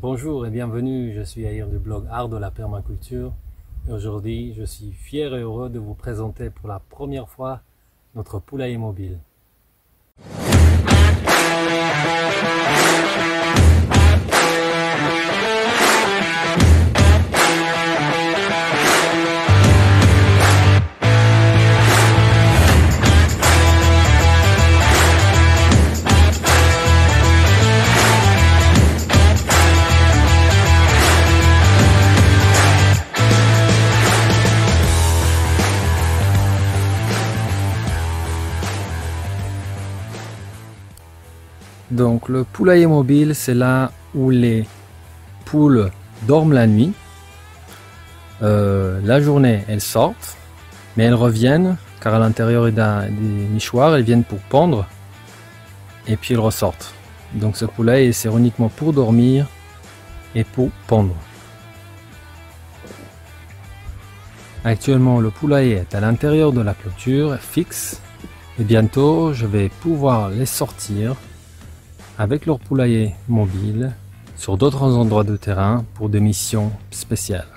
Bonjour et bienvenue, je suis Aïr du blog Art de la Permaculture et aujourd'hui je suis fier et heureux de vous présenter pour la première fois notre poulailler mobile. Donc le poulailler mobile, c'est là où les poules dorment la nuit. La journée, elles sortent, mais elles reviennent car à l'intérieur des nichoirs, elles viennent pour pondre et puis elles ressortent. Donc ce poulailler sert uniquement pour dormir et pour pondre. Actuellement, le poulailler est à l'intérieur de la clôture fixe et bientôt je vais pouvoir les sortir avec leur poulailler mobile sur d'autres endroits de terrain pour des missions spéciales.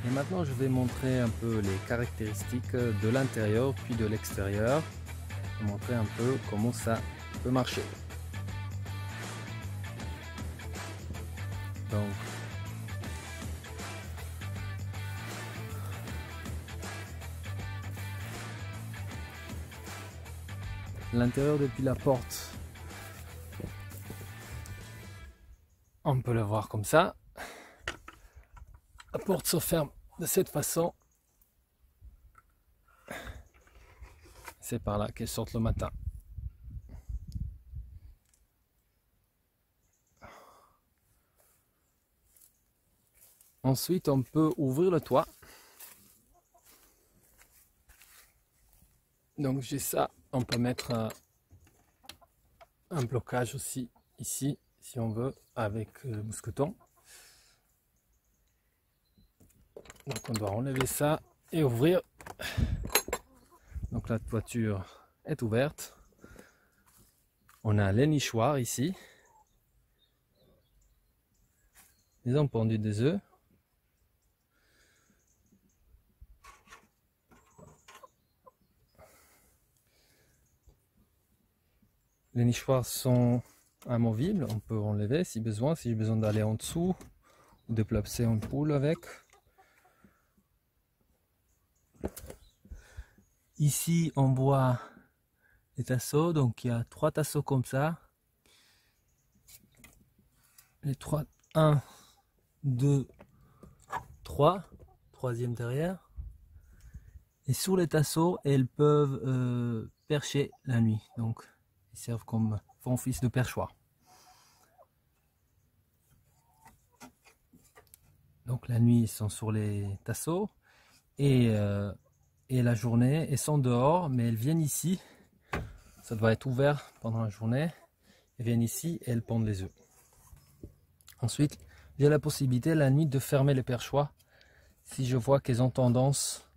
Et maintenant je vais montrer un peu les caractéristiques de l'intérieur puis de l'extérieur, montrer un peu comment ça peut marcher. Donc, l'intérieur depuis la porte, on peut le voir comme ça. La porte se ferme de cette façon. C'est par là qu'elles sortent le matin. Ensuite, on peut ouvrir le toit. Donc j'ai ça, on peut mettre un blocage aussi ici, si on veut, avec le mousqueton. Donc on doit enlever ça et ouvrir. Donc la toiture est ouverte. On a les nichoirs ici. Ils ont pondu des œufs. Les nichoirs sont amovibles, on peut enlever si besoin, si j'ai besoin d'aller en dessous ou de placer une poule avec. Ici on voit les tasseaux, donc il y a 3 tasseaux comme ça. Les 3, 1, 2, 3, troisième derrière. Et sur les tasseaux, elles peuvent percher la nuit, donc ils servent comme fond-fils de perchoir. Donc la nuit, ils sont sur les tasseaux et la journée, elles sont dehors, mais elles viennent ici. Ça doit être ouvert pendant la journée. Elles viennent ici et elles pondent les œufs. Ensuite, j'ai la possibilité la nuit de fermer les perchoirs si je vois qu'elles ont tendance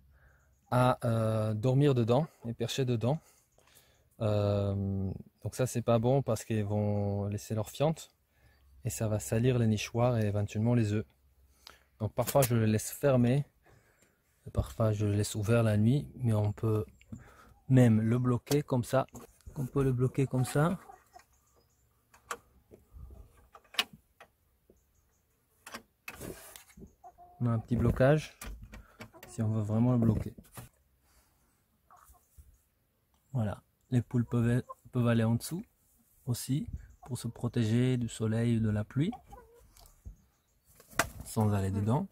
à dormir dedans et percher dedans. Donc ça, c'est pas bon parce qu'elles vont laisser leur fiente et ça va salir les nichoirs et éventuellement les œufs. Donc parfois je le laisse fermer, parfois je le laisse ouvert la nuit, mais on peut même le bloquer comme ça. On peut le bloquer comme ça. On a un petit blocage si on veut vraiment le bloquer. Voilà, les poules peuvent aller en dessous aussi pour se protéger du soleil ou de la pluie sans aller dedans.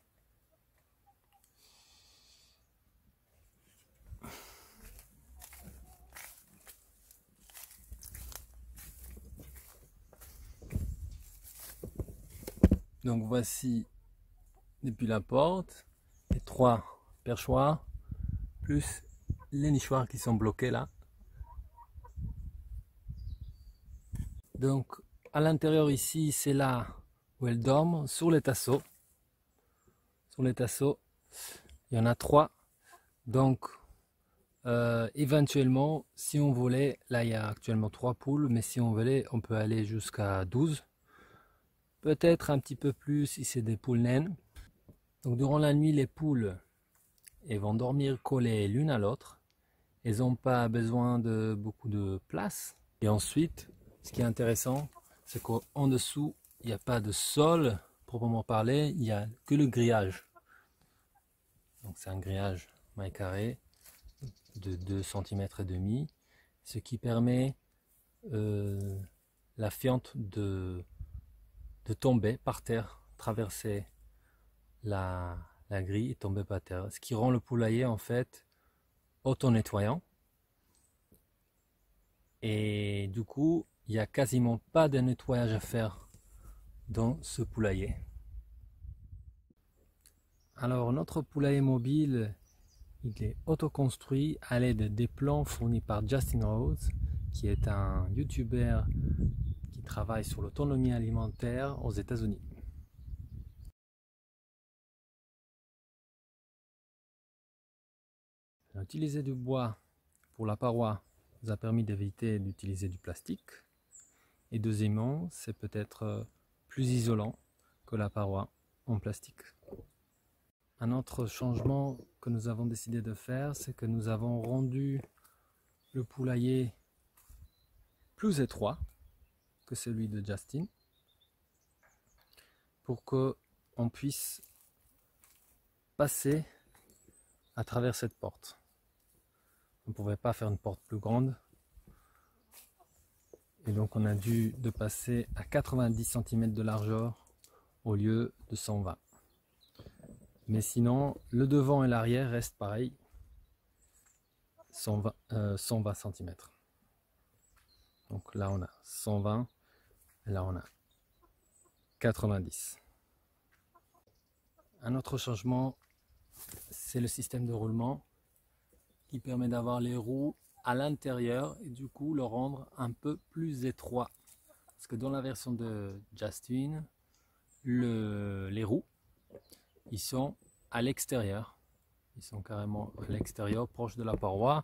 Donc voici depuis la porte les 3 perchoirs plus les nichoirs qui sont bloqués là. Donc à l'intérieur ici, c'est là où elles dorment, sur les tasseaux. Sur les tasseaux, il y en a 3. Donc Éventuellement, si on voulait, là il y a actuellement 3 poules, mais si on voulait, on peut aller jusqu'à 12. Peut-être un petit peu plus si c'est des poules naines. Donc durant la nuit, les poules elles vont dormir collées l'une à l'autre. Elles n'ont pas besoin de beaucoup de place. Et ensuite, ce qui est intéressant, c'est qu'en dessous, il n'y a pas de sol proprement parlé, il n'y a que le grillage. Donc c'est un grillage maille carré de 2,5 cm, ce qui permet la fiente de tomber par terre, traverser la grille et tomber par terre. Ce qui rend le poulailler en fait auto-nettoyant. Et du coup, il n'y a quasiment pas de nettoyage à faire dans ce poulailler. Alors notre poulailler mobile, il est autoconstruit à l'aide des plans fournis par Justin Rhodes, qui est un YouTuber qui travaille sur l'autonomie alimentaire aux États-Unis. Utiliser du bois pour la paroi nous a permis d'éviter d'utiliser du plastique. Et deuxièmement, c'est peut-être plus isolant que la paroi en plastique. Un autre changement que nous avons décidé de faire, c'est que nous avons rendu le poulailler plus étroit que celui de Justin pour qu'on puisse passer à travers cette porte. On ne pouvait pas faire une porte plus grande et donc on a dû passer à 90 cm de largeur au lieu de 120. Mais sinon, le devant et l'arrière restent pareil, 120 cm. Donc là on a 120 et là on a 90. Un autre changement, c'est le système de roulement qui permet d'avoir les roues à l'intérieur et du coup le rendre un peu plus étroit. Parce que dans la version de Justin, les roues, ils sont à l'extérieur. Ils sont carrément à l'extérieur, proche de la paroi.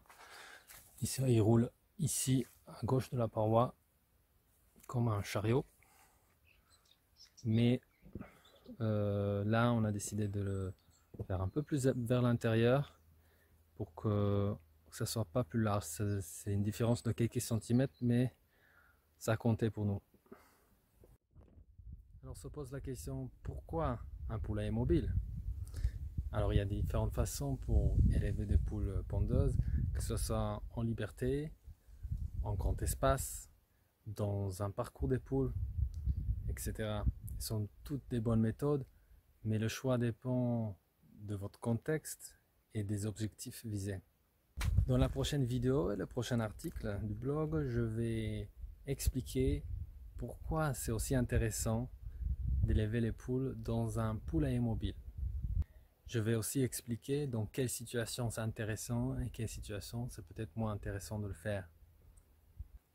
Ils roulent ici à gauche de la paroi comme un chariot. Mais là, on a décidé de le faire un peu plus vers l'intérieur pour que ça soit pas plus large. C'est une différence de quelques centimètres, mais ça comptait pour nous. Alors se pose la question, pourquoi un poulailler mobile? Alors il y a différentes façons pour élever des poules pondeuses, que ce soit en liberté, en grand espace, dans un parcours des poules, etc. Ce sont toutes des bonnes méthodes, mais le choix dépend de votre contexte et des objectifs visés. Dans la prochaine vidéo et le prochain article du blog, je vais expliquer pourquoi c'est aussi intéressant d'élever les poules dans un poulailler mobile. Je vais aussi expliquer dans quelles situations c'est intéressant et quelles situations c'est peut-être moins intéressant de le faire.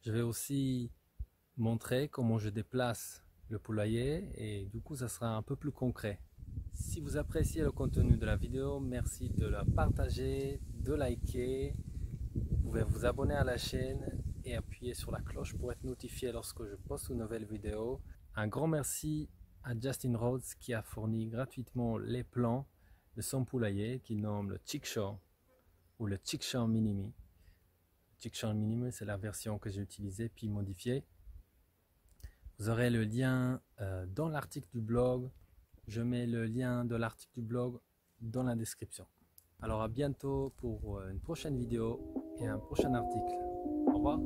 Je vais aussi montrer comment je déplace le poulailler et du coup ça sera un peu plus concret. Si vous appréciez le contenu de la vidéo, merci de la partager, de liker. Vous pouvez vous abonner à la chaîne et appuyer sur la cloche pour être notifié lorsque je poste une nouvelle vidéo. Un grand merci à Justin Rhodes qui a fourni gratuitement les plans de son poulailler qu'il nomme le Chickshaw ou le Chickshaw Minimi. Chickshaw Minimi, c'est la version que j'ai utilisée puis modifiée. Vous aurez le lien dans l'article du blog. Je mets le lien de l'article du blog dans la description. Alors à bientôt pour une prochaine vidéo et un prochain article. Au revoir.